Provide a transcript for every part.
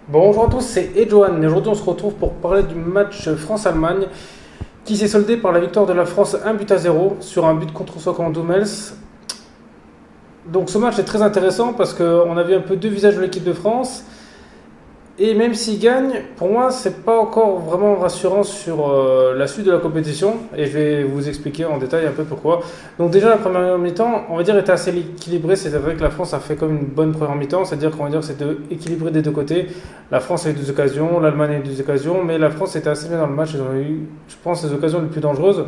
Bonjour à tous, c'est Edouane et aujourd'hui on se retrouve pour parler du match France-Allemagne qui s'est soldé par la victoire de la France 1-0 sur un but contre son camp d'Hummels. Donc ce match est très intéressant parce qu'on a vu un peu deux visages de l'équipe de France et même s'ils gagnent, pour moi c'est pas encore vraiment rassurant sur la suite de la compétition et je vais vous expliquer en détail un peu pourquoi. Donc déjà la première mi-temps, on va dire était assez équilibrée, c'est vrai que la France a fait comme une bonne première mi-temps, c'est-à-dire qu'on va dire que c'était équilibré des deux côtés. La France a eu deux occasions, l'Allemagne a eu deux occasions, mais la France était assez bien dans le match, ils ont eu, je pense, les occasions les plus dangereuses.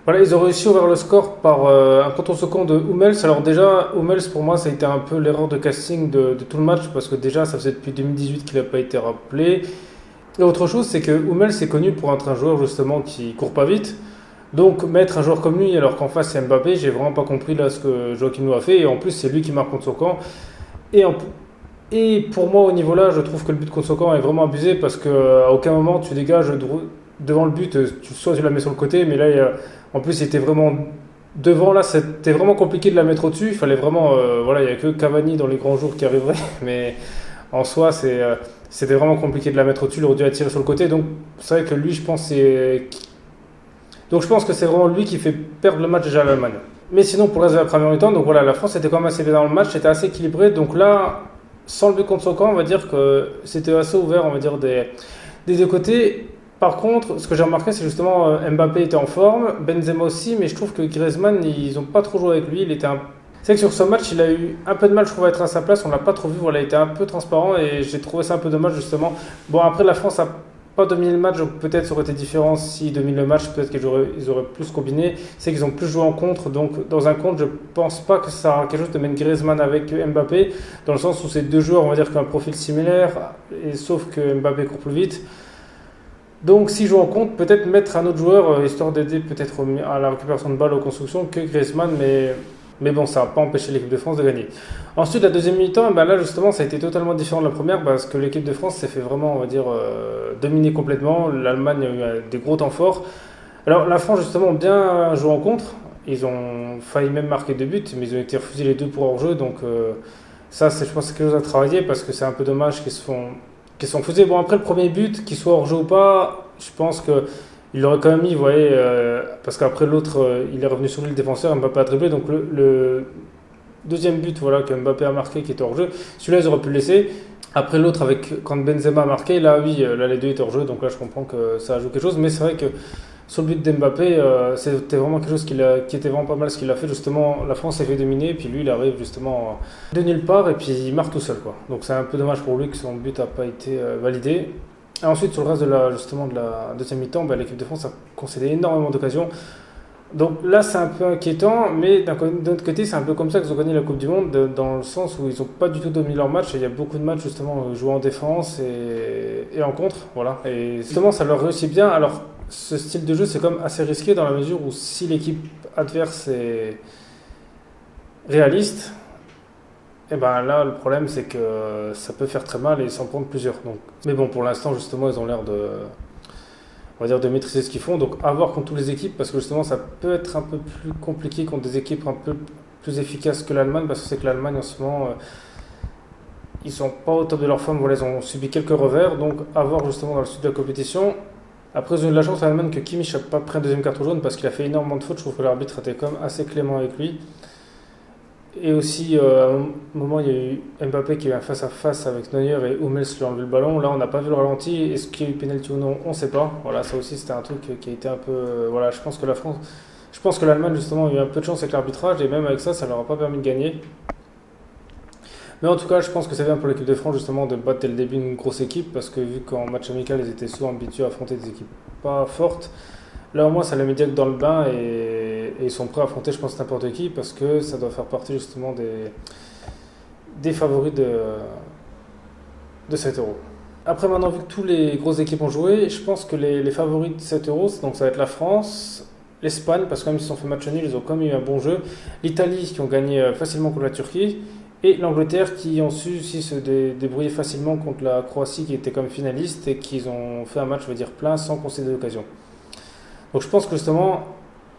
Voilà, ils ont réussi à ouvrir le score par un contre-second de Hummels. Alors déjà, Hummels pour moi ça a été un peu l'erreur de casting de tout le match parce que déjà ça faisait depuis 2018 qu'il n'a pas été rappelé. Et autre chose, c'est que Hummels est connu pour être un joueur justement qui court pas vite. Donc mettre un joueur comme lui alors qu'en face c'est Mbappé, j'ai vraiment pas compris là ce que Joachim Löw a fait. Et en plus c'est lui qui marque contre son camp. Et, en- et pour moi au niveau là, je trouve que le but contre son camp est vraiment abusé parce qu'à aucun moment tu dégages devant le but, soit tu la mets sur le côté, mais là en plus il était vraiment devant là, c'était vraiment compliqué de la mettre au-dessus. Il fallait vraiment, voilà, il n'y a que Cavani dans les grands jours qui arriverait, mais en soi c'était vraiment compliqué de la mettre au-dessus. Il aurait dû la tirer sur le côté, donc c'est vrai que lui, je pense que c'est vraiment lui qui fait perdre le match déjà à l'Allemagne. Mais sinon pour le reste de la première mi-temps, donc voilà, la France était quand même assez bien dans le match, c'était assez équilibré. Donc là, sans le but contre son camp, on va dire que c'était assez ouvert, on va dire des deux côtés. Par contre, ce que j'ai remarqué, c'est justement Mbappé était en forme, Benzema aussi, mais je trouve que Griezmann, ils n'ont pas trop joué avec lui. C'est vrai que sur ce match, il a eu un peu de mal, je trouve, à être à sa place. On l'a pas trop vu. Voilà, il était un peu transparent et j'ai trouvé ça un peu dommage justement. Bon, après, la France a pas dominé le match, donc peut-être ça aurait été différent s'ils dominent le match. Peut-être qu'ils auraient plus combiné. C'est qu'ils ont plus joué en contre, donc dans un contre, je pense pas que ça a quelque chose de mettre Griezmann avec Mbappé, dans le sens où ces deux joueurs, on va dire, qui ont un profil similaire, et sauf que Mbappé court plus vite. Donc, si joue en compte, peut-être mettre un autre joueur, histoire d'aider peut-être à la récupération de balles aux constructions que Griezmann, mais bon, ça n'a pas empêché l'équipe de France de gagner. Ensuite, la deuxième mi-temps, ben là justement, ça a été totalement différent de la première parce que l'équipe de France s'est fait vraiment, on va dire, dominer complètement. L'Allemagne a eu des gros temps forts. Alors, la France, justement, a bien joué en contre. Ils ont failli même marquer deux buts, mais ils ont été refusés les deux pour hors-jeu. Donc, ça, je pense, c'est quelque chose à travailler parce que c'est un peu dommage qu'ils se font refuser. Bon, après le premier but, qu'il soit hors-jeu ou pas, je pense que il l'aurait quand même mis, vous voyez, parce qu'après l'autre, il est revenu sur lui, le défenseur, Mbappé a dribblé. Donc le deuxième but voilà, que Mbappé a marqué qui était hors-jeu, celui-là, ils auraient pu le laisser. Après l'autre, quand Benzema a marqué, là, oui, là, les deux étaient hors-jeu. Donc là, je comprends que ça ajoute quelque chose. Mais c'est vrai que sur le but d'Mbappé, c'était vraiment quelque chose qui était vraiment pas mal ce qu'il a fait. Justement, la France s'est fait dominer, puis lui, il arrive justement de nulle part, et puis il marque tout seul, quoi. Donc c'est un peu dommage pour lui que son but n'a pas été validé. Et ensuite, sur le reste justement de la deuxième mi-temps, bah, l'équipe de France a concédé énormément d'occasions. Donc là, c'est un peu inquiétant, mais d'un autre côté, c'est un peu comme ça qu'ils ont gagné la Coupe du Monde, dans le sens où ils n'ont pas du tout dominé leur match. Et il y a beaucoup de matchs justement joués en défense et en contre, voilà. Et justement, ça leur réussit bien. Alors, ce style de jeu, c'est quand même assez risqué dans la mesure où si l'équipe adverse est réaliste, et ben là, le problème, c'est que ça peut faire très mal et s'en prendre plusieurs. Donc, mais bon, pour l'instant, justement, ils ont l'air on va dire, de maîtriser ce qu'ils font. Donc, à voir contre toutes les équipes, parce que justement, ça peut être un peu plus compliqué contre des équipes un peu plus efficaces que l'Allemagne, parce que c'est que l'Allemagne, en ce moment, ils sont pas au top de leur forme. Voilà, ils ont subi quelques revers. Donc, à voir justement dans le sud de la compétition. Après, ils ont eu de la chance à l'Allemagne que Kimmich n'a pas pris un deuxième carton jaune, parce qu'il a fait énormément de fautes. Je trouve que l'arbitre était quand même assez clément avec lui. Et aussi, à un moment, il y a eu Mbappé qui a eu un face-à-face avec Neuer et Hummels lui a enlevé le ballon. Là, on n'a pas vu le ralenti. Est-ce qu'il y a eu pénalty ou non? On ne sait pas. Voilà, ça aussi, c'était un truc qui a été un peu. Voilà, je pense que je pense que l'Allemagne, justement, a eu un peu de chance avec l'arbitrage et même avec ça, ça leur a pas permis de gagner. Mais en tout cas, je pense que c'est bien pour l'équipe de France, justement, de battre dès le début une grosse équipe parce que vu qu'en match amical, ils étaient souvent habitués à affronter des équipes pas fortes. Là, au moins, ça les met direct dans le bain et ils sont prêts à affronter, je pense, n'importe qui parce que ça doit faire partie justement des favoris de 7 euros. Après, maintenant, vu que tous les grosses équipes ont joué, je pense que les favoris de 7 euros, donc ça va être la France, l'Espagne, parce que même s'ils ont fait match nul, ils ont quand même eu un bon jeu, l'Italie qui ont gagné facilement contre la Turquie, et l'Angleterre qui ont su aussi se débrouiller facilement contre la Croatie qui était comme finaliste et qui ont fait un match, je veux dire, plein sans concéder d'occasion. Donc je pense que justement,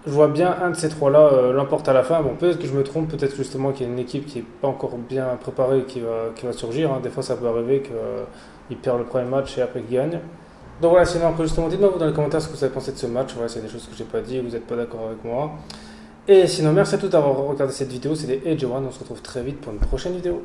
je vois bien un de ces trois-là l'emporte à la fin. Bon, peut-être que je me trompe, peut-être justement qu'il y a une équipe qui n'est pas encore bien préparée qui va surgir. Hein. Des fois, ça peut arriver qu'il perd le premier match et après qu'il gagne. Donc voilà, sinon, après, justement, dites-moi vous dans les commentaires ce que vous avez pensé de ce match. Voilà, c'est des choses que j'ai pas dit, vous n'êtes pas d'accord avec moi. Et sinon, merci à tous d'avoir regardé cette vidéo. C'était Edge One. On se retrouve très vite pour une prochaine vidéo.